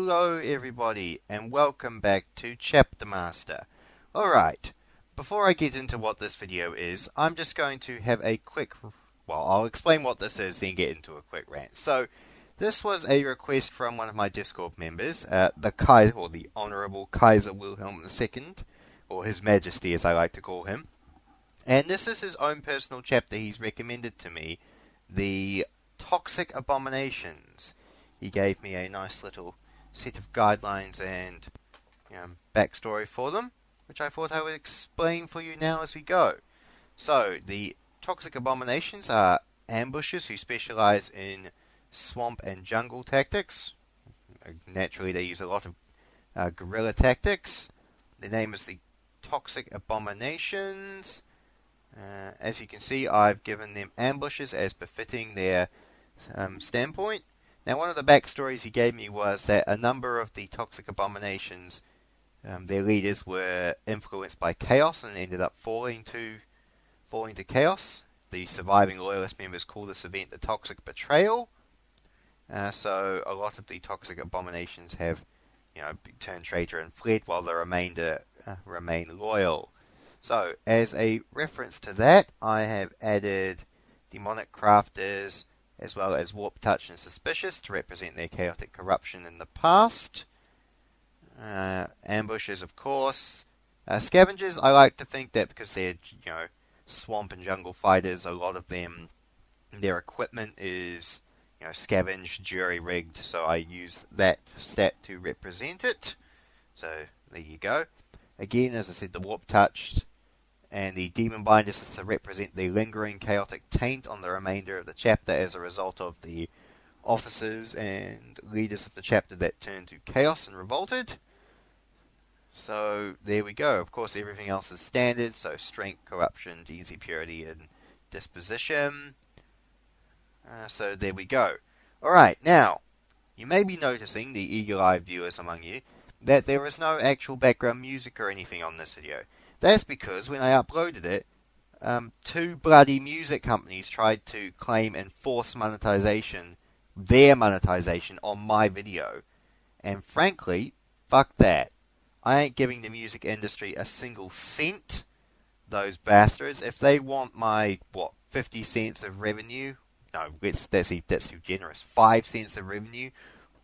Hello everybody and welcome back to Chapter Master. Alright, before I get into what this video is, I'm just going to have a quick, I'll explain what this is, then get into a quick rant. So, this was a request from one of my Discord members, the Kaiser, or the Honourable Kaiser Wilhelm II, or His Majesty as I like to call him. And this is his own personal chapter he's recommended to me, the Toxic Abominations. He gave me a nice little set of guidelines and backstory for them, which I thought I would explain for you now as we go. So, the Toxic Abominations are ambushers who specialize in swamp and jungle tactics. Naturally, they use a lot of guerrilla tactics. Their name is the Toxic Abominations. As you can see, I've given them ambushes as befitting their standpoint. Now, one of the backstories he gave me was that a number of the Toxic Abominations, their leaders were influenced by chaos and ended up falling to chaos. The surviving loyalist members call this event the Toxic Betrayal. So a lot of the Toxic Abominations have, turned traitor and fled, while the remainder remain loyal. So, as a reference to that, I have added Demonic Crafters, as well as Warp Touch and Suspicious to represent their chaotic corruption in the past. Ambushers, of course. Scavengers, I like to think that because they're, swamp and jungle fighters, a lot of them, their equipment is, scavenged, jury-rigged, so I use that stat to represent it. So, there you go. Again, as I said, the Warp Touch and the Demon Binders is to represent the lingering chaotic taint on the remainder of the chapter as a result of the officers and leaders of the chapter that turned to chaos and revolted. So there we go. Of course, everything else is standard, so strength, corruption, easy purity, and disposition. So there we go. Alright, now, you may be noticing, the eagle-eyed viewers among you, that there is no actual background music or anything on this video. That's because when I uploaded it, two bloody music companies tried to claim and force their monetization on my video. And frankly, fuck that. I ain't giving the music industry a single cent, those bastards. If they want my, 50 cents of revenue? No, that's too generous. 5 cents of revenue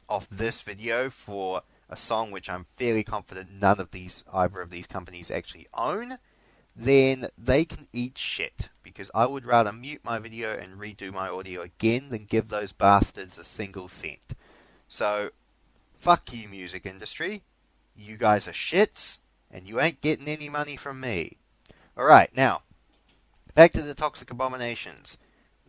off this video for a song which I'm fairly confident either of these companies actually own, then they can eat shit, because I would rather mute my video and redo my audio again than give those bastards a single cent. So, fuck you, music industry. You guys are shits, and you ain't getting any money from me. Alright, now, back to the Toxic Abominations.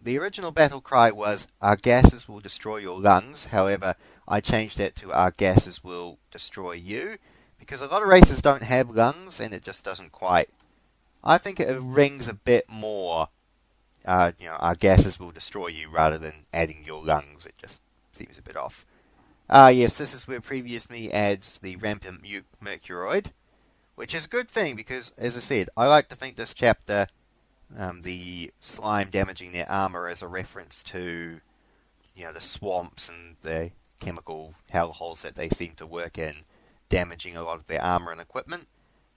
The original battle cry was, "Our gases will destroy your lungs." However, I changed that to "Our gases will destroy you," because a lot of races don't have lungs, and it just doesn't quite. I think it rings a bit more, "Our gases will destroy you," rather than adding "your lungs." It just seems a bit off. Yes, this is where previous me adds the rampant mercuroid, which is a good thing, because, as I said, I like to think this chapter, the slime damaging their armor, as a reference to, the swamps and the chemical hellholes that they seem to work in, damaging a lot of their armor and equipment.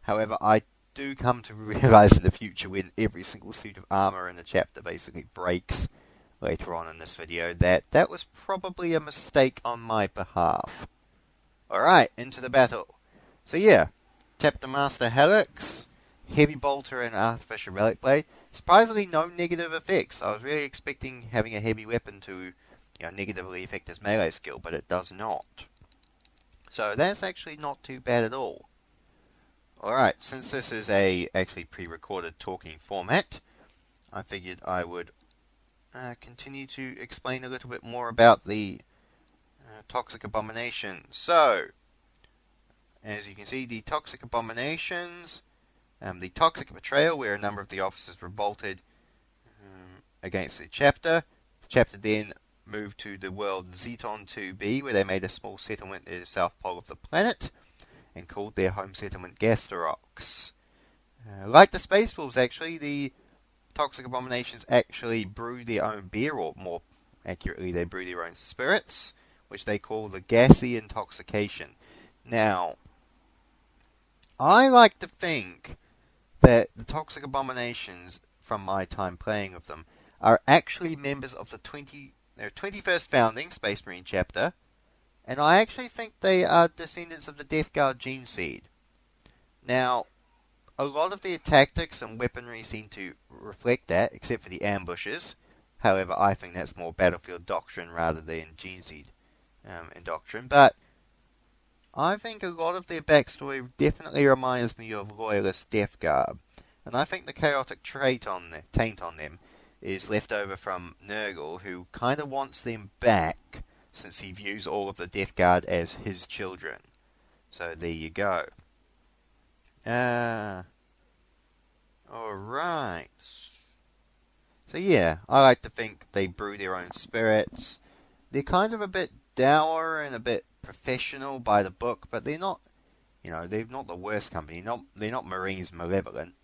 However, I do come to realize in the future, when every single suit of armor in the chapter basically breaks later on in this video, that was probably a mistake on my behalf. Alright, into the battle. So yeah, Chapter Master Helix, Heavy Bolter and Artificial Relic Blade. Surprisingly, no negative effects. I was really expecting having a heavy weapon to, negatively affect his melee skill, but it does not. So that's actually not too bad at all. Alright, since this is a actually pre-recorded talking format, I figured I would continue to explain a little bit more about the Toxic Abominations. So, as you can see, the Toxic Abominations, the Toxic Betrayal, where a number of the officers revolted against the chapter. The chapter then moved to the world Zeton 2b, where they made a small settlement at the south pole of the planet, and called their home settlement Gasterox. Like the Space Wolves, actually, the Toxic Abominations actually brew their own beer, or more accurately, they brew their own spirits, which they call the gassy intoxication. Now, I like to think that the Toxic Abominations, from my time playing with them, are actually members of their 21st founding Space Marine chapter, and I actually think they are descendants of the Death Guard gene seed. Now, a lot of their tactics and weaponry seem to reflect that, except for the ambushes. However, I think that's more battlefield doctrine rather than gene seed doctrine. But I think a lot of their backstory definitely reminds me of Loyalist Death Guard. And I think the chaotic taint on them is left over from Nurgle, who kind of wants them back, since he views all of the Death Guard as his children. So there you go. Alright. So yeah, I like to think they brew their own spirits. They're kind of a bit dour and a bit professional by the book, but they're not, they're not the worst company. They're not Marines Malevolent.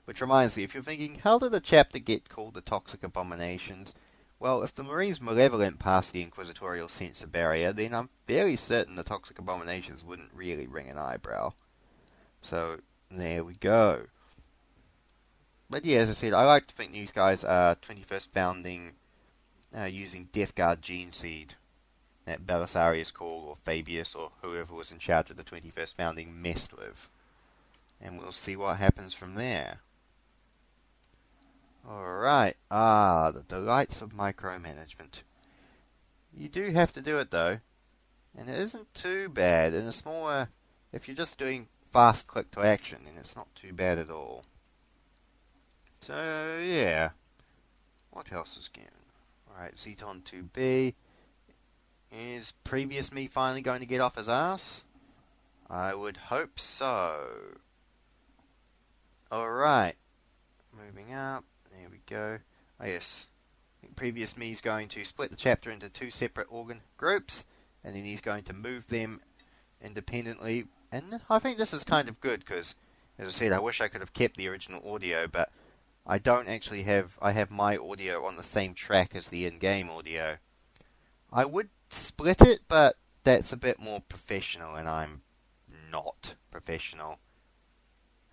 Which reminds me, if you're thinking, how did the chapter get called the Toxic Abominations? Well, if the Marines Malevolent passed the Inquisitorial Censor Barrier, then I'm very certain the Toxic Abominations wouldn't really ring an eyebrow. So, there we go. But yeah, as I said, I like to think these guys are 21st founding using Death Guard gene seed that Belisarius Cawl or Fabius or whoever was in charge of the 21st founding messed with. And we'll see what happens from there. Alright, the delights of micromanagement. You do have to do it though, and it isn't too bad. And it's more, if you're just doing fast click to action, then it's not too bad at all. So, yeah. What else is given? Alright, Zeton 2B. Is previous me finally going to get off his ass? I would hope so. Alright. Moving up. There we go. Oh yes. Previous me is going to split the chapter into 2 separate organ groups, and then he's going to move them independently. And I think this is kind of good, because, as I said, I wish I could have kept the original audio, but I don't actually I have my audio on the same track as the in-game audio. I would split it, but that's a bit more professional, and I'm not professional.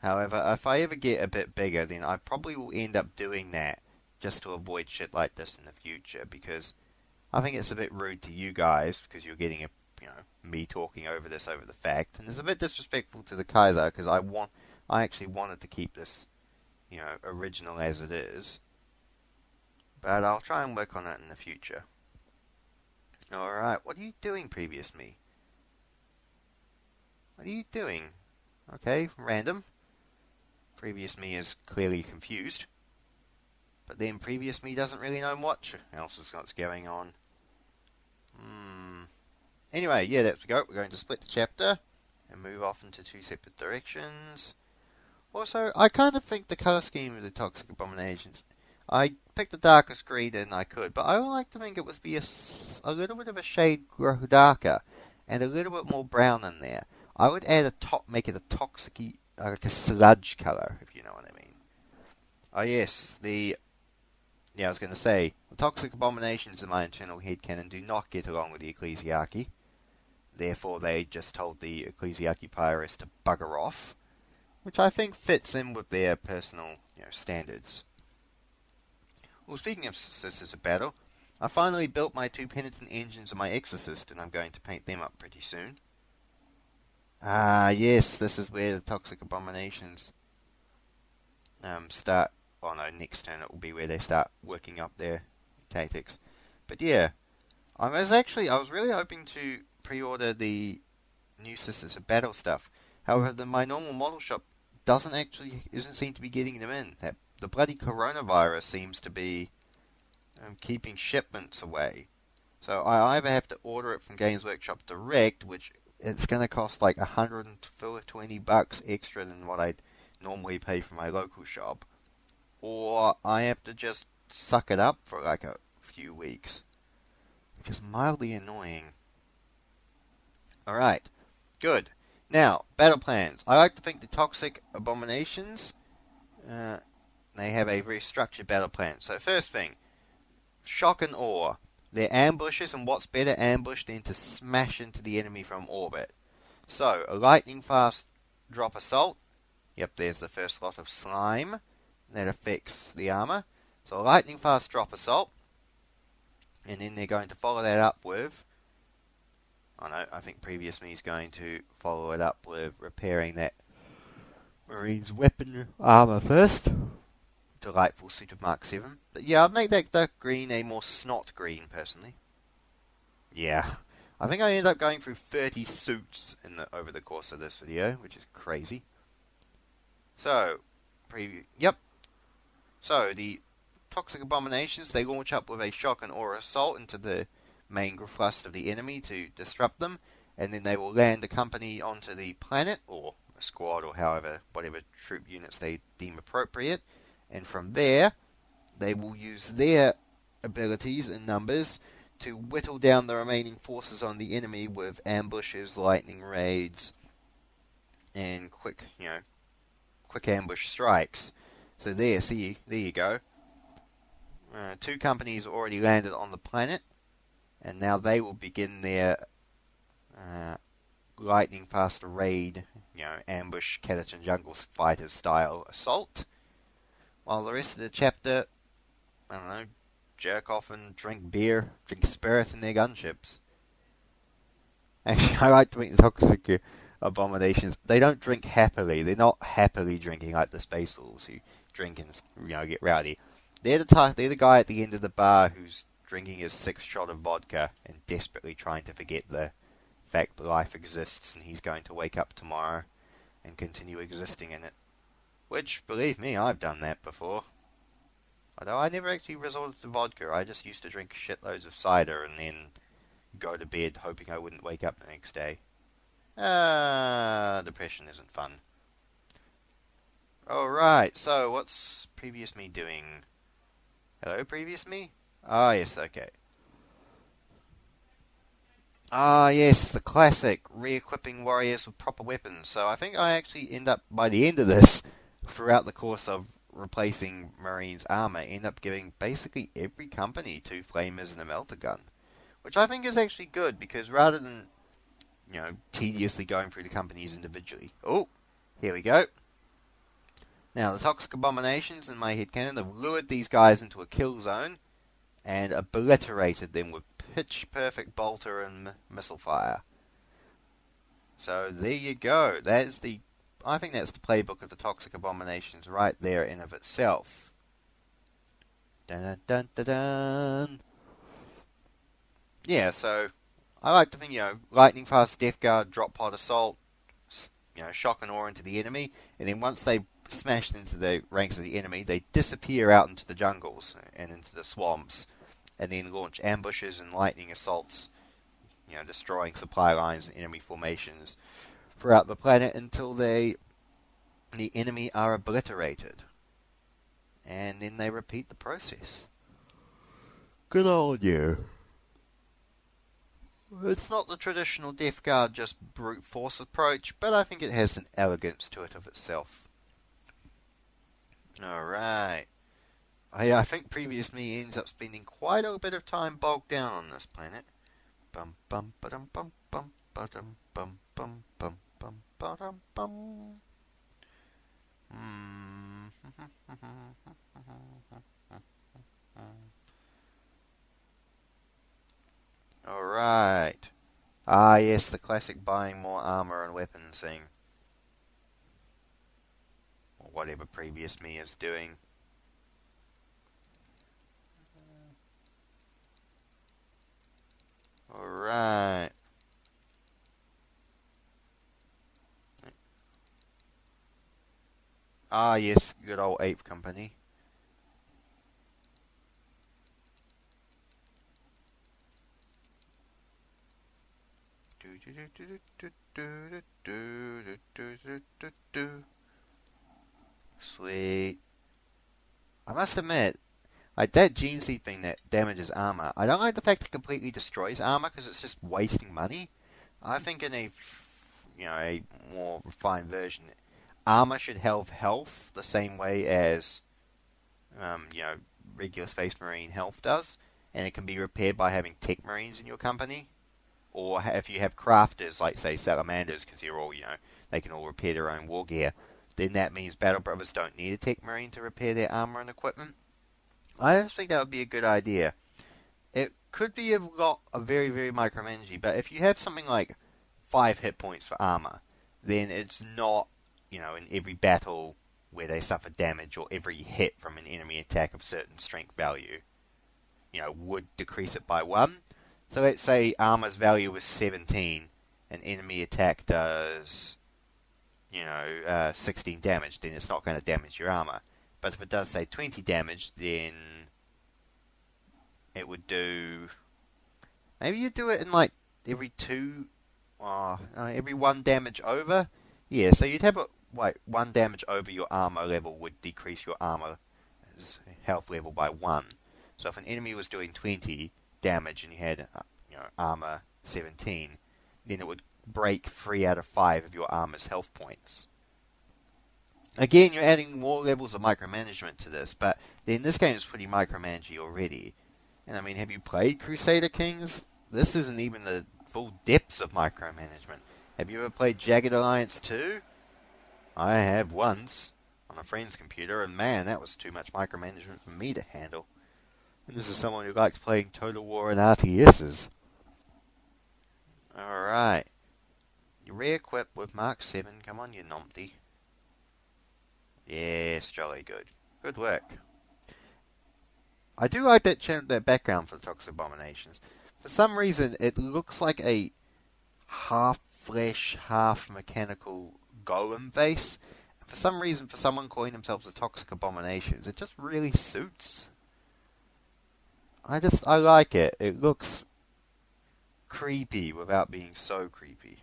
However, if I ever get a bit bigger, then I probably will end up doing that, just to avoid shit like this in the future, because I think it's a bit rude to you guys, because you're getting me talking over this over the fact, and it's a bit disrespectful to the Kaiser, because I actually wanted to keep this original as it is. But I'll try and work on that in the future. Alright, what are you doing, previous me? What are you doing? Okay, random. Previous me is clearly confused. But then previous me doesn't really know what else is what's going on. Anyway, yeah, there we go. We're going to split the chapter and move off into 2 separate directions. Also, I kind of think the colour scheme of the Toxic Abominations, I picked the darkest green and I could, but I would like to think it would be a little bit of a shade darker and a little bit more brown in there. I would add make it a toxic-y, like a sludge colour, if you know what I mean. Oh yes, I was going to say, the Toxic Abominations in my internal headcanon do not get along with the Ecclesiarchy. Therefore, they just told the Ecclesiarchy Pirates to bugger off, which I think fits in with their personal, standards. Well, speaking of Sisters of Battle, I finally built my 2 penitent engines of my Exorcist, and I'm going to paint them up pretty soon. Ah, yes, this is where the Toxic Abominations start. Oh no, next turn it will be where they start working up their tactics. But yeah, I was really hoping to pre-order the new Sisters of Battle stuff. However, my normal model shop isn't seem to be getting them in. The bloody coronavirus seems to be keeping shipments away. So I either have to order it from Games Workshop direct, which it's going to cost like $120 extra than what I'd normally pay for my local shop, or I have to just suck it up for like a few weeks, which is mildly annoying. Alright, good. Now, battle plans. I like to think the Toxic Abominations, they have a very structured battle plan. So first thing, shock and awe. They're ambushes, and what's better ambush than to smash into the enemy from orbit? So, a lightning fast drop assault. Yep, there's the first lot of slime that affects the armor. So a lightning fast drop assault, and then they're going to follow that up with... Oh no, I think previous me is going to follow it up with repairing that Marine's weapon armor first. Delightful suit of Mark 7. But yeah, I'd make that dark green a more snot green, personally. Yeah. I think I ended up going through 30 suits over the course of this video, which is crazy. So, yep. So, the Toxic Abominations, they launch up with a shock and aura assault into the main thrust of the enemy to disrupt them, and then they will land a company onto the planet, or a squad, or whatever troop units they deem appropriate, and from there, they will use their abilities and numbers to whittle down the remaining forces on the enemy with ambushes, lightning raids, and quick ambush strikes. So there you go. 2 companies already landed on the planet, and now they will begin their lightning fast raid, ambush skeleton jungle fighter style assault. While the rest of the chapter, I don't know, jerk off and drink beer, drink spirit in their gunships. Actually, I like to think the Toxic Abominations, they don't drink happily. They're not happily drinking like the Space Wolves who drink and get rowdy. They're the guy at the end of the bar who's drinking his 6th shot of vodka and desperately trying to forget the fact that life exists and he's going to wake up tomorrow and continue existing in it. Which, believe me, I've done that before. Although I never actually resorted to vodka, I just used to drink shitloads of cider and then go to bed hoping I wouldn't wake up the next day. Depression isn't fun. Alright, so what's previous me doing? Hello, previous me? Ah, yes, okay. Ah, yes, the classic, re-equipping warriors with proper weapons. So I think I actually end up, by the end of this, throughout the course of replacing Marine's armor, end up giving basically every company 2 flamers and a melter gun. Which I think is actually good, because rather than, tediously going through the companies individually. Oh, here we go. Now, the Toxic Abominations in my headcanon have lured these guys into a kill zone and obliterated them with pitch-perfect bolter and missile fire. So, there you go. I think that's the playbook of the Toxic Abominations right there in of itself. Dun dun dun dun. Yeah, so I like to think, lightning fast death guard, drop pod assault, shock and awe into the enemy, and then once they smashed into the ranks of the enemy, they disappear out into the jungles and into the swamps, and then launch ambushes and lightning assaults, destroying supply lines and enemy formations throughout the planet until the enemy are obliterated. And then they repeat the process. Good on you. It's not the traditional Death Guard, just brute force approach, but I think it has an elegance to it of itself. Alright. I think previous me ends up spending quite a bit of time bogged down on this planet. Bum bum ba-dum bum bum ba-dum bum bum bum bum ba-dum bum. Alright. Ah yes, the classic buying more armor and weapons thing. Or whatever previous me is doing. Alright. Ah yes, good old Ape Company. Sweet. I must admit, like that Gene Seed thing that damages armor, I don't like the fact it completely destroys armor because it's just wasting money. I think in a more refined version, armor should have health the same way as regular Space Marine health does, and it can be repaired by having tech marines in your company. Or if you have crafters, like say salamanders, because they're all, they can all repair their own war gear, then that means battle brothers don't need a tech marine to repair their armor and equipment. I just think that would be a good idea. It could be a very, very micromanagey, but if you have something like 5 hit points for armor, then it's not, in every battle where they suffer damage or every hit from an enemy attack of certain strength value, would decrease it by 1. So let's say armor's value was 17, and enemy attack does, 16 damage, then it's not going to damage your armor. But if it does, say, 20 damage, then it would do... Maybe you do it in, every 1 damage over? Yeah, so you'd have 1 damage over your armor level would decrease your armor health level by 1. So if an enemy was doing 20 damage and you had, armor 17, then it would break 3 out of 5 of your armor's health points. Again, you're adding more levels of micromanagement to this, but then this game is pretty micromanagey already. And I mean, have you played Crusader Kings? This isn't even the full depths of micromanagement. Have you ever played Jagged Alliance 2? I have once, on a friend's computer, and man, that was too much micromanagement for me to handle. And this is someone who likes playing Total War and RTSs. Alright. You re-equip with Mark 7. Come on, you numpty. Yes, jolly good. Good work. I do like that background for the Toxic Abominations. For some reason, it looks like a half flesh, half mechanical golem face. And for some reason, for someone calling themselves the Toxic Abominations, it just really suits. I like it. It looks creepy without being so creepy.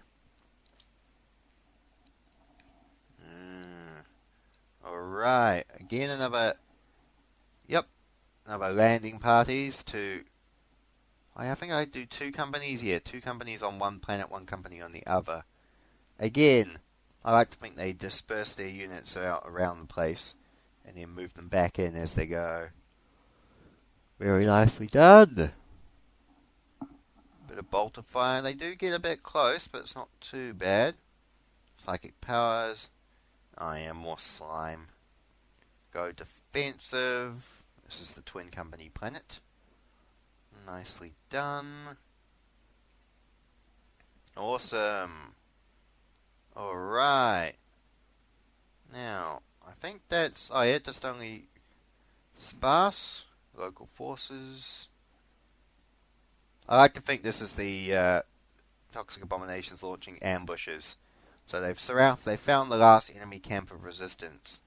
Alright, again another landing parties to... I think I do 2 companies, 2 companies on one planet, 1 company on the other. Again, I like to think they disperse their units out around the place and then move them back in as they go. Very nicely done. Bit of bolter fire. They do get a bit close, but it's not too bad. Psychic powers. I am more slime. Go defensive. This is the Twin Company planet. Nicely done. Awesome. Alright. Now, I think that's... Oh yeah, just only sparse. Local forces. I like to think this is the Toxic Abominations launching ambushes. So they found the last enemy camp of resistance,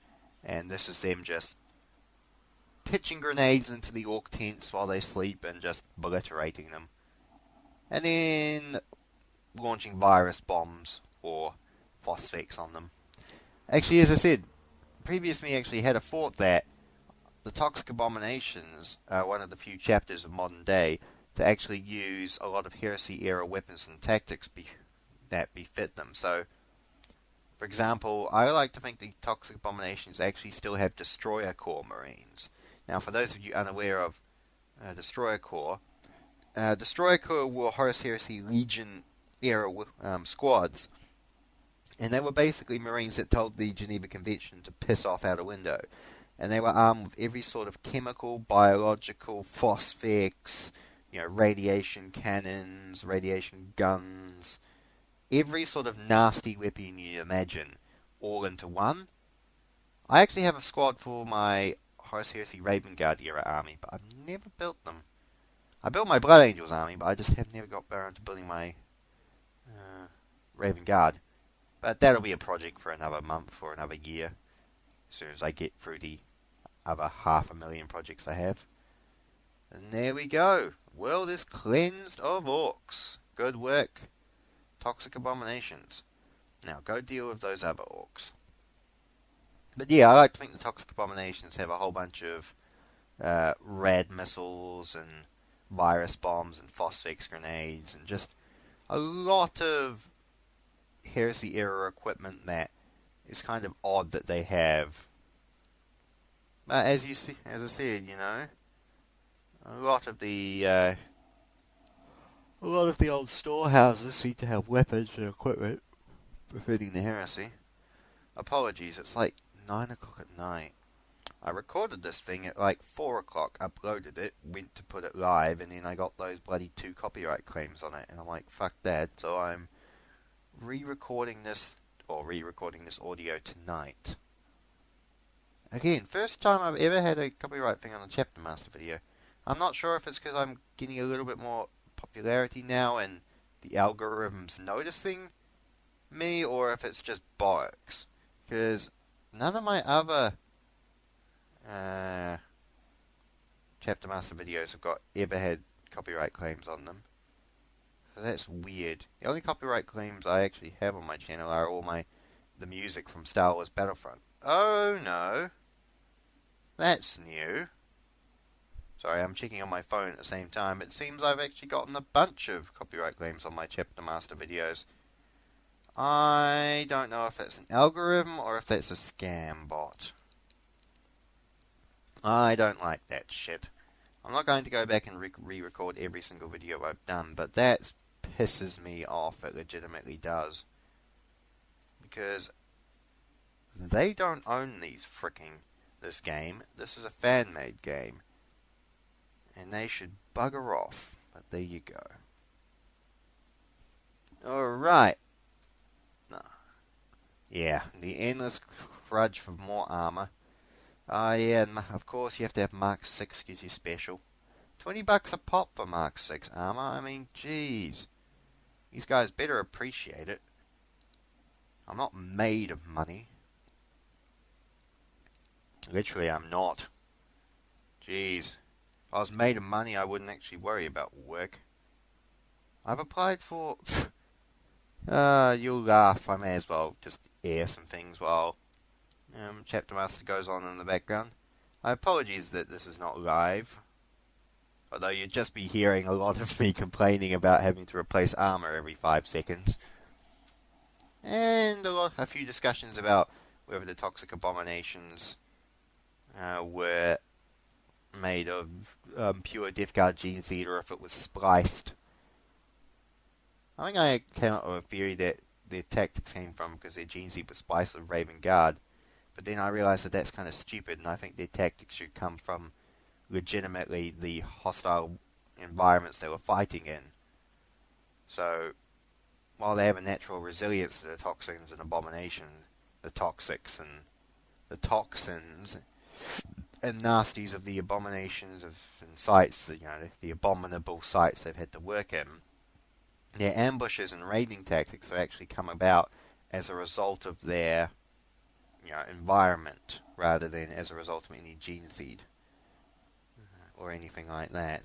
and this is them just pitching grenades into the orc tents while they sleep and just obliterating them. And then launching virus bombs or phosphex on them. Actually, as I said, previous me actually had a thought that the Toxic Abominations are one of the few chapters of modern day to actually use a lot of Heresy-era weapons and tactics that befit them. So, for example, I like to think the Toxic Abominations actually still have Destroyer Corps Marines. Now, for those of you unaware of Destroyer Corps were Horus Heresy Legion-era squads, and they were basically Marines that told the Geneva Convention to piss off out a window. And they were armed with every sort of chemical, biological, phosphex, radiation cannons, radiation guns, every sort of nasty weapon you imagine, all into one. I actually have a squad for my Horus Heresy Raven Guard era army, but I've never built them. I built my Blood Angels army, but I just have never got around to building my Raven Guard. But that'll be a project for another month or another year, as soon as I get through the other 500,000 projects I have. And there we go. World is cleansed of orcs. Good work, Toxic Abominations. Now go deal with those other orcs. But yeah, I like to think the Toxic Abominations have a whole bunch of rad missiles and virus bombs and phosphex grenades and just a lot of Heresy era equipment that is kind of odd that they have. But as I said, A lot of the old storehouses seem to have weapons and equipment befitting the heresy. Apologies, it's like 9 o'clock at night. I recorded this thing at like 4 o'clock, uploaded it, went to put it live, and then I got those bloody 2 copyright claims on it, and I'm like, fuck that, so I'm re-recording this audio tonight. Again, first time I've ever had a copyright thing on a Chapter Master video. I'm not sure if it's because I'm getting a little bit more popularity now and the algorithm's noticing me, or if it's just bollocks. Because none of my other Chapter Master videos have ever had copyright claims on them. So that's weird. The only copyright claims I actually have on my channel are all the music from Star Wars Battlefront. Oh no. That's new. Sorry, I'm checking on my phone at the same time. It seems I've actually gotten a bunch of copyright claims on my Chapter Master videos. I don't know if that's an algorithm or if that's a scam bot. I don't like that shit. I'm not going to go back and re-record every single video I've done, but that pisses me off. It legitimately does. Because they don't own this game. This is a fan-made game. And they should bugger off. But there you go. Alright. Yeah, the endless grudge for more armor. Yeah, and of course you have to have Mark 6 gives you special. $20 a pop for Mark 6 armor. I mean, jeez. These guys better appreciate it. I'm not made of money. Literally, I'm not. Jeez. If I was made of money, I wouldn't actually worry about work. I've applied for... you'll laugh. I may as well just air some things while Chapter Master goes on in the background. I apologize that this is not live. Although you'd just be hearing a lot of me complaining about having to replace armor every 5 seconds. And a few discussions about whether the toxic abominations were made of pure Death Guard gene seed or if it was spliced. I think I came up with a theory that their tactics came from because their gene seed was spliced with Raven Guard. But then I realized that that's kind of stupid, and I think their tactics should come from legitimately the hostile environments they were fighting in. So, while they have a natural resilience to the toxins and abominations, the toxics and the toxins and nasties of the abominations and sites, the abominable sites they've had to work in, their ambushes and raiding tactics have actually come about as a result of their environment rather than as a result of any gene seed or anything like that.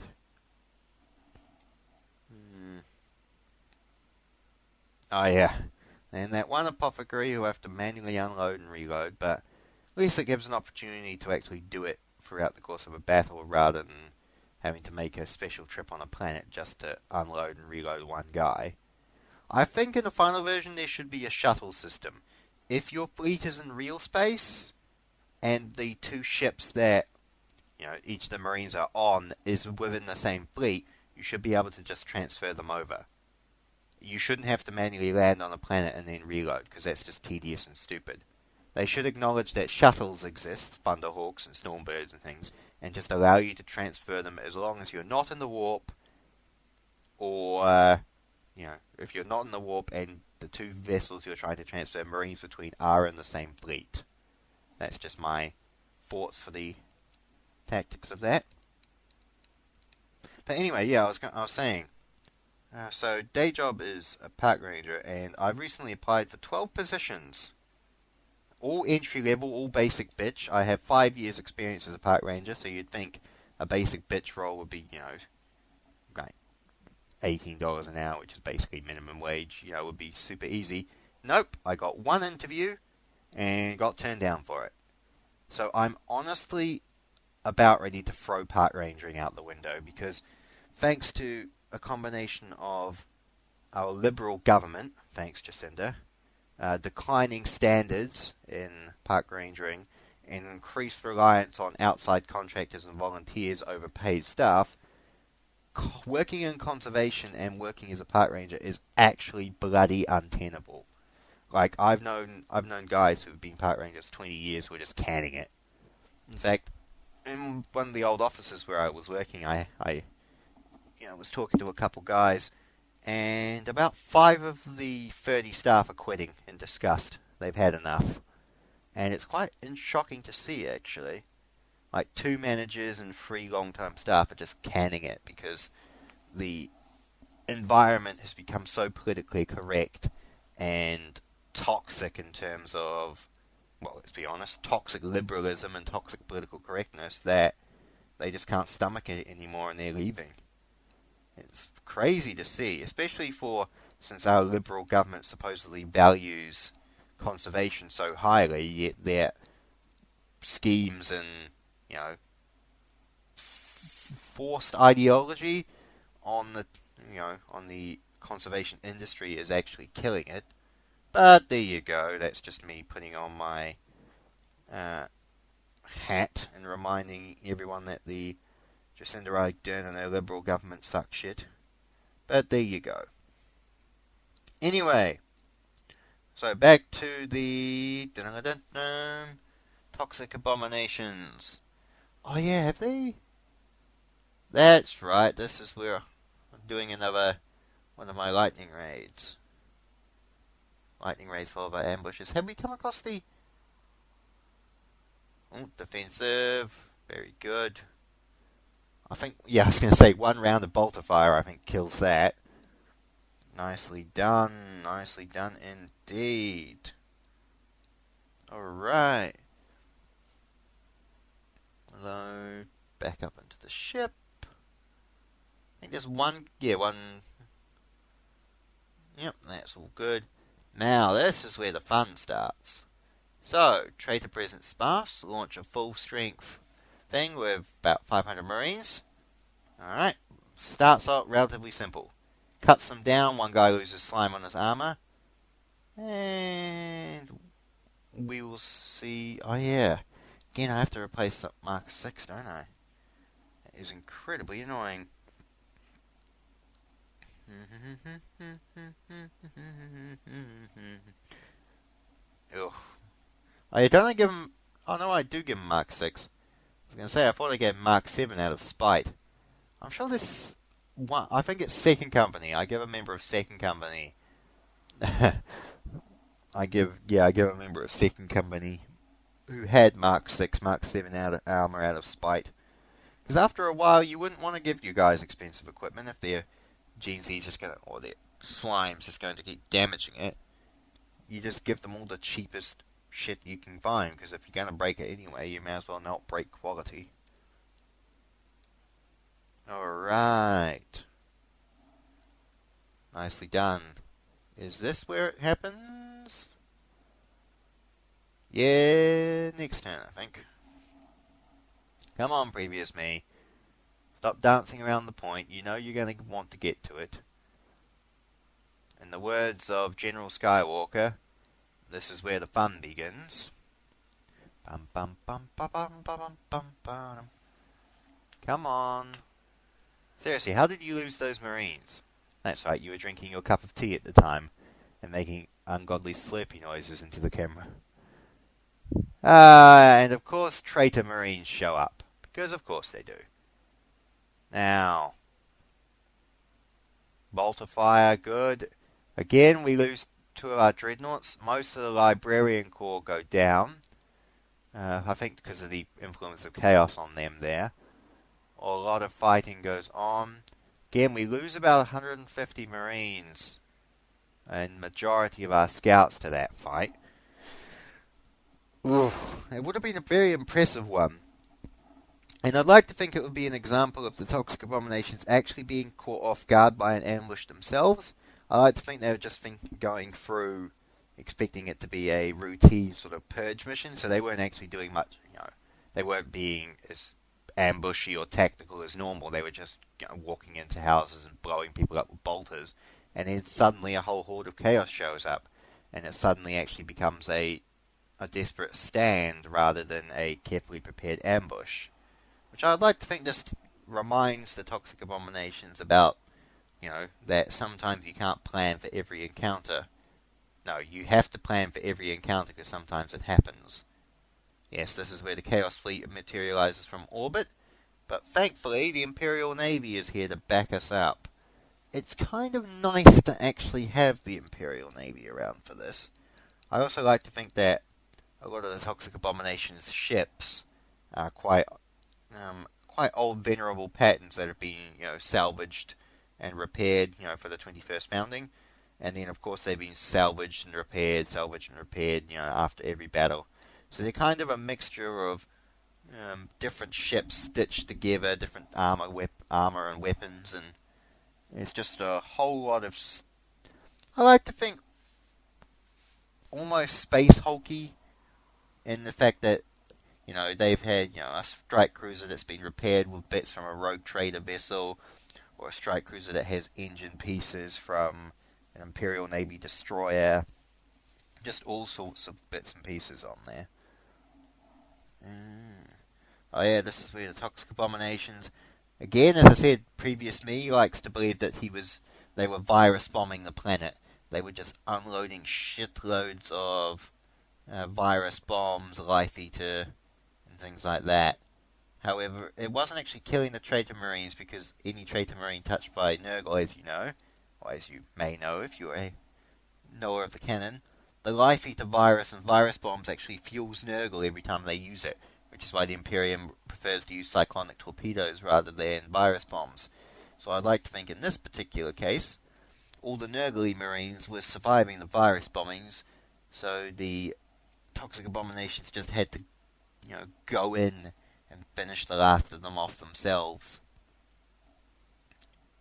Oh yeah, and that one apothecary who have to manually unload and reload, but at least it gives an opportunity to actually do it throughout the course of a battle rather than having to make a special trip on a planet just to unload and reload one guy. I think in the final version there should be a shuttle system. If your fleet is in real space, and the 2 ships that each of the Marines are on is within the same fleet, you should be able to just transfer them over. You shouldn't have to manually land on a planet and then reload, because that's just tedious and stupid. They should acknowledge that shuttles exist, Thunderhawks and Stormbirds and things, and just allow you to transfer them as long as you're not in the warp, or, if you're not in the warp and the 2 vessels you're trying to transfer Marines between are in the same fleet. That's just my thoughts for the tactics of that. But anyway, yeah, I was saying, so day job is a park ranger, and I've recently applied for 12 positions. All entry level, all basic bitch. I have 5 years experience as a park ranger, so you'd think a basic bitch role would be, like $18 an hour, which is basically minimum wage, would be super easy. Nope, I got 1 interview and got turned down for it. So I'm honestly about ready to throw park rangering out the window, because thanks to a combination of our liberal government, thanks Jacinda, declining standards in park rangering, and increased reliance on outside contractors and volunteers over paid staff, working in conservation and working as a park ranger is actually bloody untenable. Like I've known guys who've been park rangers 20 years who are just canning it. In fact, in one of the old offices where I was working, I was talking to a couple guys, and about 5 of the 30 staff are quitting in disgust. They've had enough. And it's quite shocking to see, actually. Like 2 managers and 3 long-term staff are just canning it because the environment has become so politically correct and toxic in terms of, well, let's be honest, toxic liberalism and toxic political correctness that they just can't stomach it anymore and they're leaving. It's crazy to see, especially since our liberal government supposedly values conservation so highly, yet their schemes and, forced ideology on the conservation industry is actually killing it. But there you go, that's just me putting on my hat and reminding everyone that the Jacinda Ardern and her Liberal government suck shit. But there you go. Anyway, so back to the toxic abominations. Oh yeah, have they? That's right, this is where I'm doing another one of my lightning raids. Lightning raids followed by ambushes. Have we come across the... Oh, defensive. Very good. I was going to say 1 round of bolter fire, I think, kills that. Nicely done indeed. Alright. Load back up into the ship. I think there's one. Yep, that's all good. Now, this is where the fun starts. So, Traitor Present Sparse, launch a full strength thing with about 500 Marines. Alright, starts out relatively simple. Cuts them down, one guy loses slime on his armor. And we will see... Oh yeah, again I have to replace the Mark 6, don't I? That is incredibly annoying. Ugh. Don't I give him... Oh no, I do give him Mark 6. I was going to say, I thought I gave him Mark 7 out of spite. I'm sure this... One, I think it's Second Company. I give a member of Second Company. I give a member of Second Company who had Mark 6, Mark 7 armor out of spite. Because after a while, you wouldn't want to give you guys expensive equipment if their GNC's just going to... Or their slime's just going to keep damaging it. You just give them all the cheapest shit you can find, because if you're going to break it anyway, you may as well not break quality. Alright. Nicely done. Is this where it happens? Yeah, next turn, I think. Come on, previous me. Stop dancing around the point. You know you're going to want to get to it. In the words of General Skywalker, this is where the fun begins. Bum bum bum bum bum bum bum bum. Come on. Seriously, how did you lose those Marines? That's right, you were drinking your cup of tea at the time and making ungodly slurpy noises into the camera. And of course traitor Marines show up. Because of course they do. Now, bolter fire, good. Again, we lose 2 of our dreadnoughts. Most of the Librarian Corps go down. I think because of the influence of chaos on them there. A lot of fighting goes on. Again, we lose about 150 Marines. And majority of our scouts to that fight. Oof, it would have been a very impressive one. And I'd like to think it would be an example of the Toxic Abominations actually being caught off guard by an ambush themselves. I like to think they were just going through, expecting it to be a routine sort of purge mission, so they weren't actually doing much, they weren't being as ambushy or tactical as normal. They were just walking into houses and blowing people up with bolters, and then suddenly a whole horde of chaos shows up, and it suddenly actually becomes a a desperate stand rather than a carefully prepared ambush. Which I'd like to think just reminds the Toxic Abominations about, that sometimes you can't plan for every encounter. No, you have to plan for every encounter because sometimes it happens. Yes, this is where the Chaos Fleet materializes from orbit, but thankfully the Imperial Navy is here to back us up. It's kind of nice to actually have the Imperial Navy around for this. I also like to think that a lot of the Toxic Abominations ships are quite old venerable patterns that have been, salvaged and repaired, for the 21st founding. And then, of course, they've been salvaged and repaired, after every battle. So they're kind of a mixture of different ships stitched together, different armor and weapons, and it's just a whole lot of, I like to think, almost space hulky in the fact that, they've had, a strike cruiser that's been repaired with bits from a rogue trader vessel, or a strike cruiser that has engine pieces from an Imperial Navy destroyer. Just all sorts of bits and pieces on there. Oh yeah, this is where the Toxic Abominations. Again, as I said, previous me likes to believe that they were virus bombing the planet. They were just unloading shitloads of virus bombs, life eater, and things like that. However, it wasn't actually killing the traitor marines because any traitor marine touched by Nurgle, as you know, or as you may know if you're a knower of the canon, the life eater virus and virus bombs actually fuels Nurgle every time they use it, which is why the Imperium prefers to use cyclonic torpedoes rather than virus bombs. So I'd like to think in this particular case, all the Nurgle marines were surviving the virus bombings, so the Toxic Abominations just had to, go in and finish the last of them off themselves.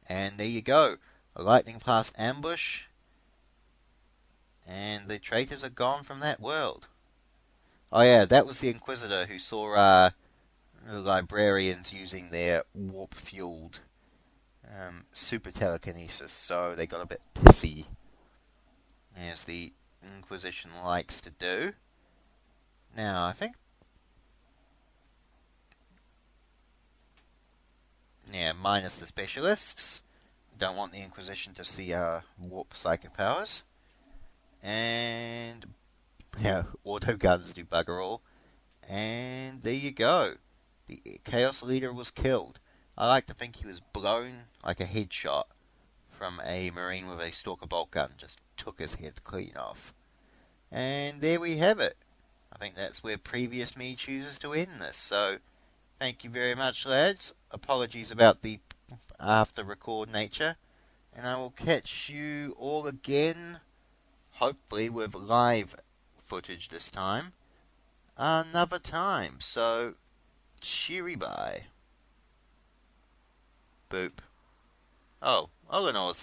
And there you go, a lightning blast ambush, and the traitors are gone from that world. Oh yeah, that was the Inquisitor who saw librarians using their warp-fueled super telekinesis, so they got a bit pissy, as the Inquisition likes to do. Now, I think... Yeah, minus the specialists. Don't want the Inquisition to see our warp psychic powers. And... yeah, auto guns do bugger all. And there you go. The Chaos Leader was killed. I like to think he was blown like a headshot from a Marine with a Stalker bolt gun. Just took his head clean off. And there we have it. I think that's where previous me chooses to end this. So, thank you very much, lads. Apologies about the after-record nature. And I will catch you all again, hopefully with live footage this time, another time. So, cheery bye. Boop. Oh, Ulanors,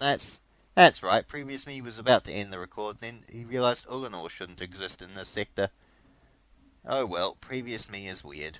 that's right. Previous me was about to end the record, then he realised Ulanor shouldn't exist in this sector. Oh well, previous me is weird.